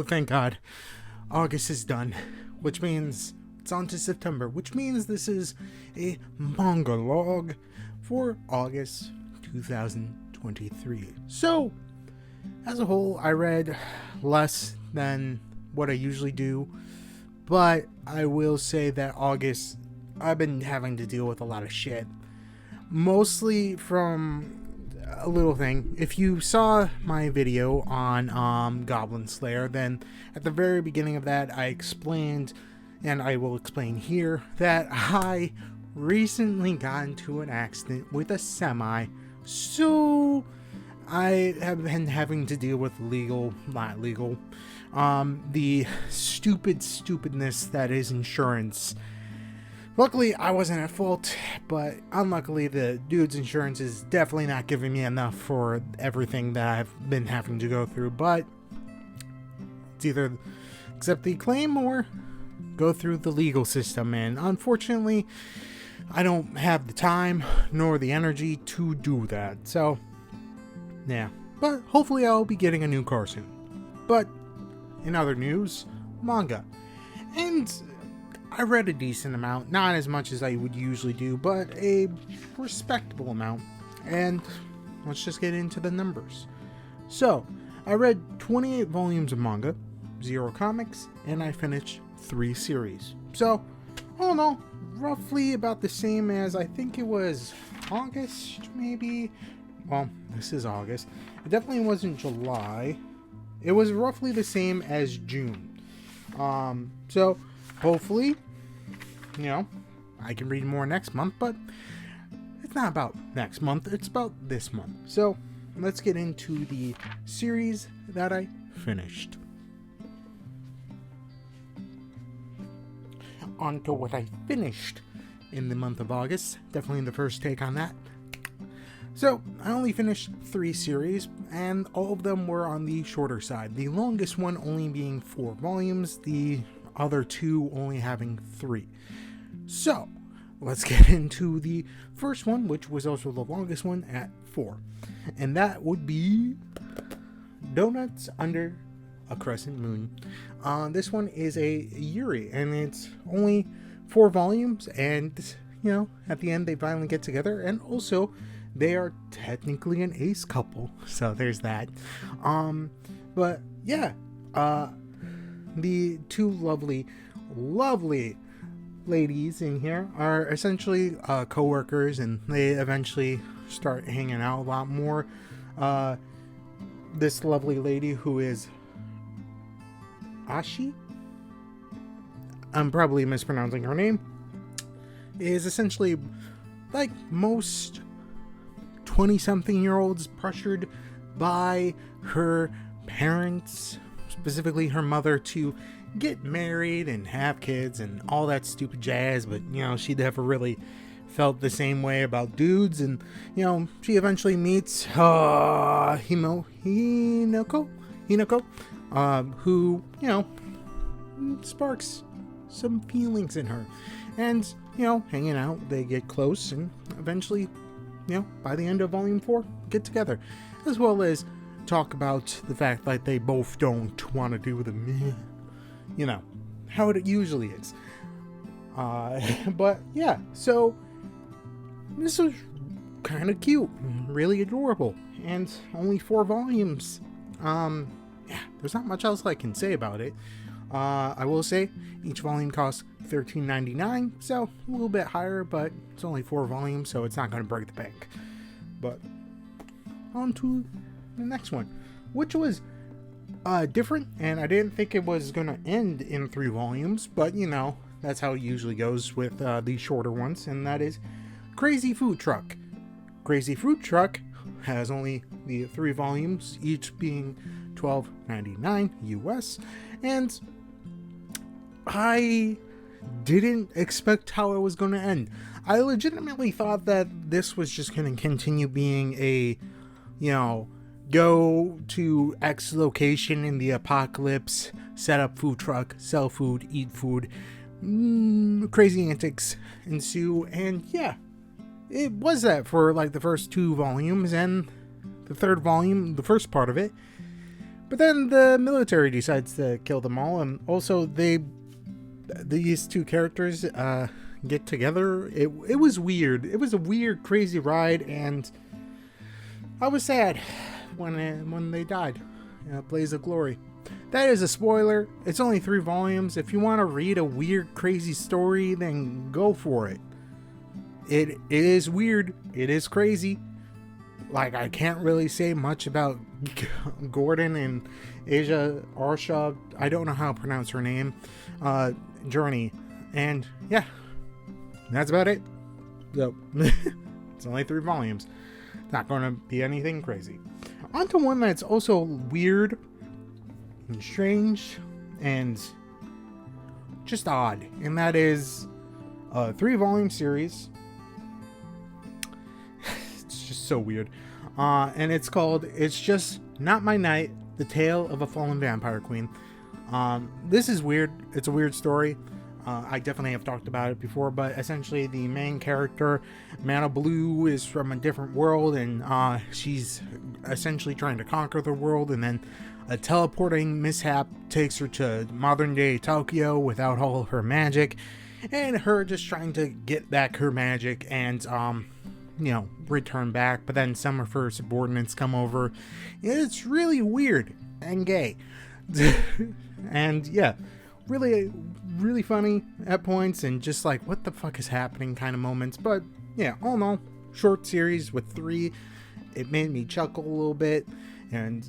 thank God, August is done, which means it's on to September, which means this is a manga log for August 2023. So, as a whole, I read less than what I usually do, but I will say that August, I've been having to deal with a lot of shit. Mostly from a little thing. If you saw my video on Goblin Slayer, then at the very beginning of that, I explained, and I will explain here, that I recently got into an accident with a semi, so I have been having to deal with the stupidness that is insurance. Luckily, I wasn't at fault, but unluckily, the dude's insurance is definitely not giving me enough for everything that I've been having to go through, but it's either accept the claim or go through the legal system, and unfortunately, I don't have the time nor the energy to do that, so yeah, but hopefully I'll be getting a new car soon. But in other news, manga, and I read a decent amount, not as much as I would usually do, but a respectable amount, and let's just get into the numbers. So, I read 28 volumes of manga, 0 comics, and I finished 3 series. So, all in all, roughly about the same as, I think it was August, maybe? Well, this is August. It definitely wasn't July. It was roughly the same as June. So, hopefully, I can read more next month, but it's not about next month, it's about this month. So, let's get into the series that I finished. On to what I finished in the month of August. Definitely the first take on that. So, I only finished 3 series, and all of them were on the shorter side. The longest one only being 4 volumes, the other 2 only having 3. So, let's get into the first one, which was also the longest one at 4. And that would be Donuts Under a Crescent Moon. This one is a Yuri, and it's only 4 volumes, and, at the end they finally get together, and also they are technically an ace couple, so there's that. But yeah, the 2 lovely ladies in here are essentially co-workers, and they eventually start hanging out a lot more. This lovely lady who is Ashi, I'm probably mispronouncing her name, is essentially like most 20-something-year-olds pressured by her parents, specifically her mother, to get married and have kids and all that stupid jazz, but she never really felt the same way about dudes, and she eventually meets Hinako, who sparks some feelings in her, and hanging out, they get close, and eventually by the end of volume 4 get together, as well as talk about the fact that they both don't want to do the how it usually is. But yeah, so this was kind of cute, really adorable, and only 4 volumes. Yeah, there's not much else I can say about it. I will say each volume costs $13.99, so a little bit higher, but it's only 4 volumes, so it's not going to break the bank. But on to the next one, which was different, and I didn't think it was going to end in 3 volumes, but that's how it usually goes with the shorter ones, and that is Crazy Food Truck. Crazy Food Truck has only the 3 volumes, each being $12.99 US, and I didn't expect how it was going to end. I legitimately thought that this was just going to continue being a, go to X location in the apocalypse, set up food truck, sell food, eat food, crazy antics ensue, and yeah, it was that for like the first 2 volumes, and the 3rd volume, the first part of it, But then the military decides to kill them all, and also these two characters get together. It was weird. It was a weird, crazy ride, and I was sad when they died. Blaze of Glory. That is a spoiler. It's only 3 volumes. If you want to read a weird, crazy story, then go for it. It is weird. It is crazy. Like, I can't really say much about Gordon and Asia Arsha. I don't know how to pronounce her name. Journey. And yeah, that's about it. So, it's only 3 volumes. Not going to be anything crazy. On to one that's also weird and strange and just odd. And that is a 3-volume series. It's just so weird. And it's called It's Just Not My Night, The Tale of a Fallen Vampire Queen. This is weird. It's a weird story. I definitely have talked about it before, but essentially the main character, Mana Blue, is from a different world, and she's essentially trying to conquer the world, and then a teleporting mishap takes her to modern day Tokyo without all of her magic, and her just trying to get back her magic and return back. But then some of her subordinates come over. It's really weird and gay. And yeah, really funny at points, and just like, what the fuck is happening kind of moments. But yeah, all in all, short series with 3. It made me chuckle a little bit, and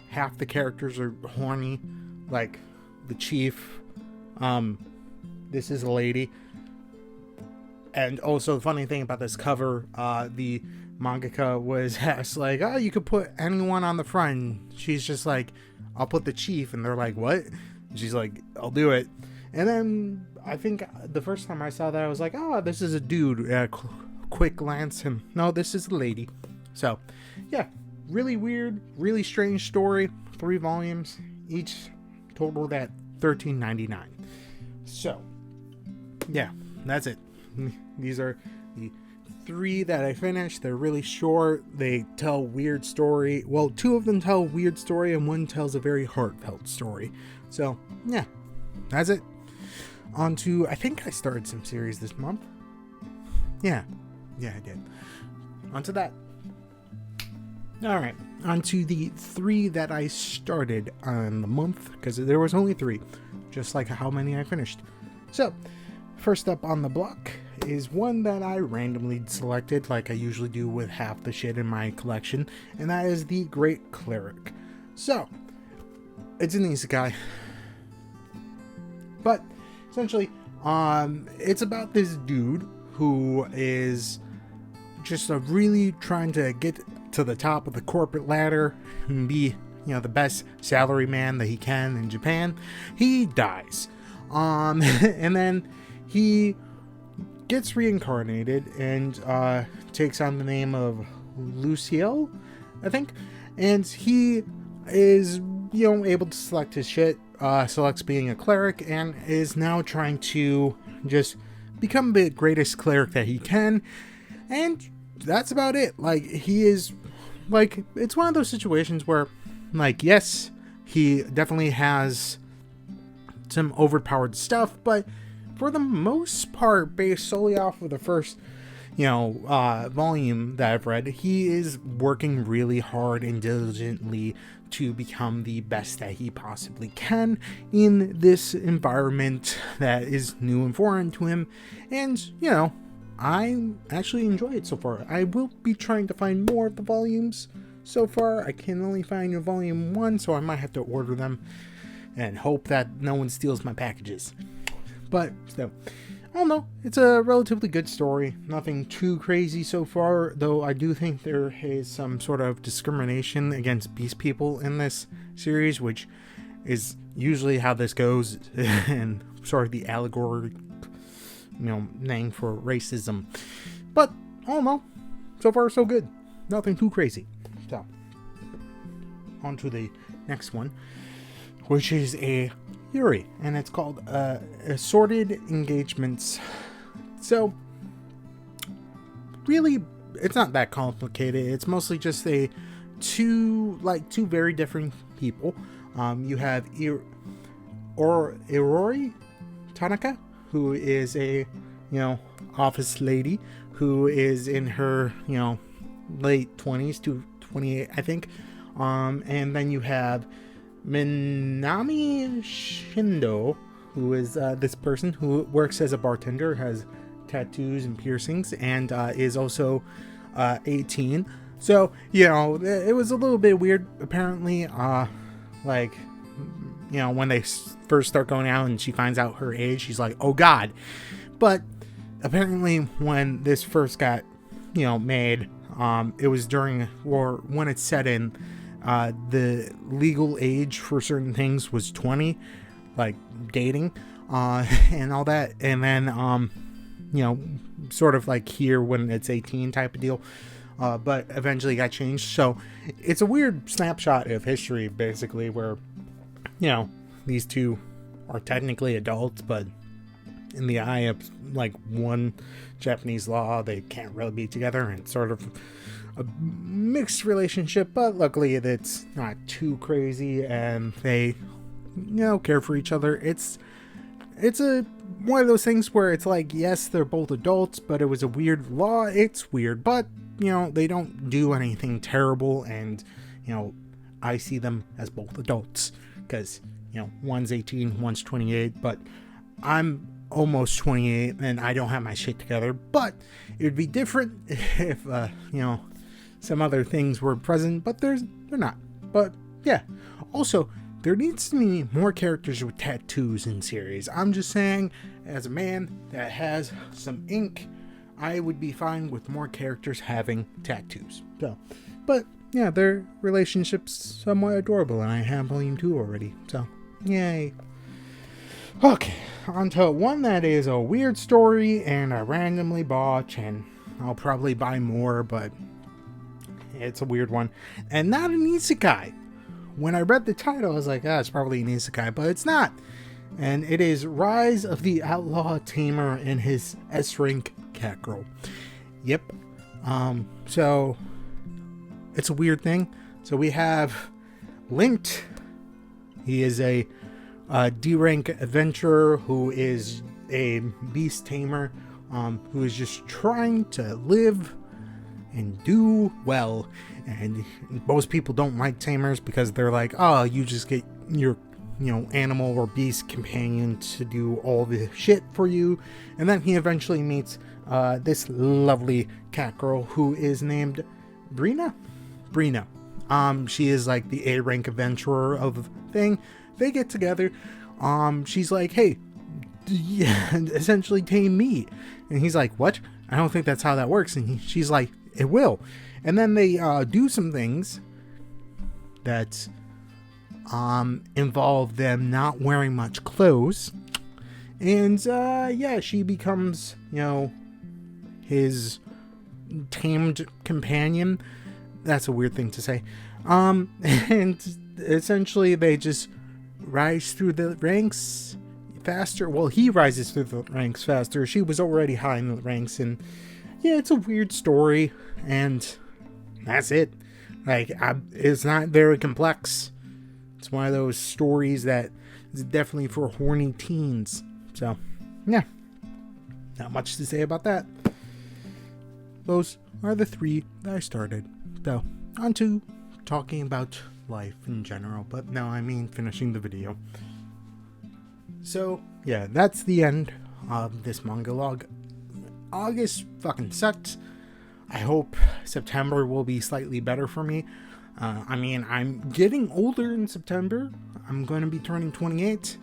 half the characters are horny, like the chief. This is a lady. And also, the funny thing about this cover, the mangaka was asked, like, oh, you could put anyone on the front. She's just like, I'll put the chief. And they're like, what? And she's like, I'll do it. And then I think the first time I saw that, I was like, oh, this is a dude. Quick glance, and no, this is a lady. So, yeah, really weird, really strange story. 3 volumes, each totaled at $13.99. So, yeah, that's it. These are the 3 that I finished. They're really short. They tell weird story. Well, 2 of them tell a weird story, and 1 tells a very heartfelt story. So, yeah, that's it. On to, I think I started some series this month. Yeah, I did. On to that. Alright, on to the 3 that I started on the month, because there was only 3, just like how many I finished. So, first up on the block is one that I randomly selected, like I usually do with half the shit in my collection, and that is The Great Cleric. So, it's an isekai, but essentially, it's about this dude who is just really trying to get to the top of the corporate ladder and be, the best salary man that he can in Japan. He dies. And then he gets reincarnated and takes on the name of Luciel, I think. And he is, able to select his shit, selects being a cleric, and is now trying to just become the greatest cleric that he can. And that's about it. Like, he is, like, it's one of those situations where, like, yes, he definitely has some overpowered stuff, but for the most part, based solely off of the first, volume that I've read, he is working really hard and diligently to become the best that he possibly can in this environment that is new and foreign to him. And, I actually enjoy it so far. I will be trying to find more of the volumes. So far, I can only find a volume 1, so I might have to order them and hope that no one steals my packages. But still, I don't know. It's a relatively good story. Nothing too crazy so far, though I do think there is some sort of discrimination against beast people in this series, which is usually how this goes, and sort of the allegory, name for racism. But I don't know. So far, so good. Nothing too crazy. So, on to the next one, which is a Yuri, and it's called Assorted Engagements. So, really, it's not that complicated. It's mostly just two very different people. You have Irori Tanaka, who is a office lady who is in her late 20s to 28, I think. And then you have Minami Shindo, who is this person who works as a bartender, has tattoos and piercings, and is also 18. So, it was a little bit weird, apparently, when they first start going out and she finds out her age, she's like, oh god. But apparently when this first got, made, it was during, or when it's set in, the legal age for certain things was 20, like dating, and all that. And then, sort of like here when it's 18 type of deal. But eventually got changed. So it's a weird snapshot of history, basically, where, these two are technically adults, but in the eye of like one Japanese law, they can't really be together, and it's sort of a mixed relationship, but luckily it's not too crazy, and they, care for each other. It's one of those things where it's like, yes, they're both adults, but it was a weird law. It's weird, but they don't do anything terrible, and I see them as both adults, because one's 18, one's 28, but I'm almost 28 and I don't have my shit together. But it would be different if some other things were present, but they're not. But yeah, also there needs to be more characters with tattoos in series. I'm just saying, as a man that has some ink, I would be fine with more characters having tattoos. So, but yeah, their relationship's somewhat adorable, and I have volume 2 already, so yay. Okay, on to one that is a weird story and I randomly bought, and I'll probably buy more, but it's a weird one, and not an isekai. When I read the title, I was like, it's probably an isekai, but it's not. And it is Rise of the Outlaw Tamer and his S-Rank Cat Girl. Yep. So it's a weird thing. So we have Linked. He is a D-rank adventurer who is a beast tamer, who is just trying to live and do well. And most people don't like tamers because they're like, oh, you just get your animal or beast companion to do all the shit for you. And then he eventually meets this lovely cat girl who is named Brina. She is like the A-rank adventurer of the thing. They get together. She's like, hey, essentially tame me. And he's like, what? I don't think that's how that works. And she's like, it will. And then they do some things that involve them not wearing much clothes. And she becomes, his tamed companion. That's a weird thing to say. And essentially they just rise through the ranks faster. Well, he rises through the ranks faster. She was already high in the ranks, and yeah, it's a weird story, and that's it. Like, it's not very complex. It's one of those stories that is definitely for horny teens. So, yeah, not much to say about that. Those are the 3 that I started. So, on to talking about life in general, but no, I mean finishing the video. So, yeah, that's the end of this manga log. August fucking sucked. I hope September will be slightly better for me. I'm getting older in September. I'm going to be turning 28.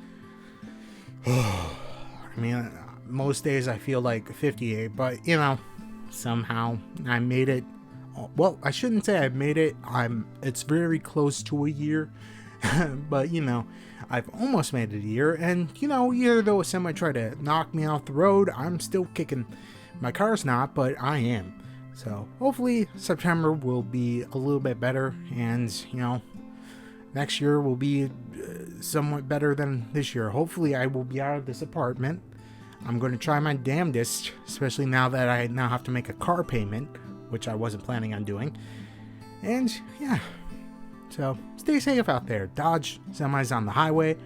Most days I feel like 58, but, somehow I made it. Well, I shouldn't say I've made it. It's very close to a year. But, I've almost made it a year. And, either though a semi tried to knock me off the road, I'm still kicking. My car's not, but I am. So, hopefully, September will be a little bit better. And, next year will be somewhat better than this year. Hopefully, I will be out of this apartment. I'm going to try my damnedest, especially now that I now have to make a car payment, which I wasn't planning on doing. And yeah, so stay safe out there. Dodge semis on the highway.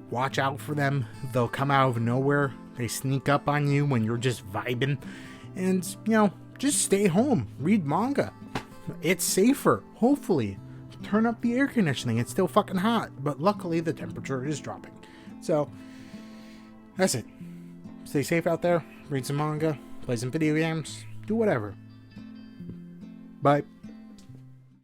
Watch out for them. They'll come out of nowhere. They sneak up on you when you're just vibing. And, just stay home. Read manga. It's safer, hopefully. Turn up the air conditioning. It's still fucking hot, but luckily the temperature is dropping. So, that's it. Stay safe out there. Read some manga. Play some video games. Do whatever. Bye.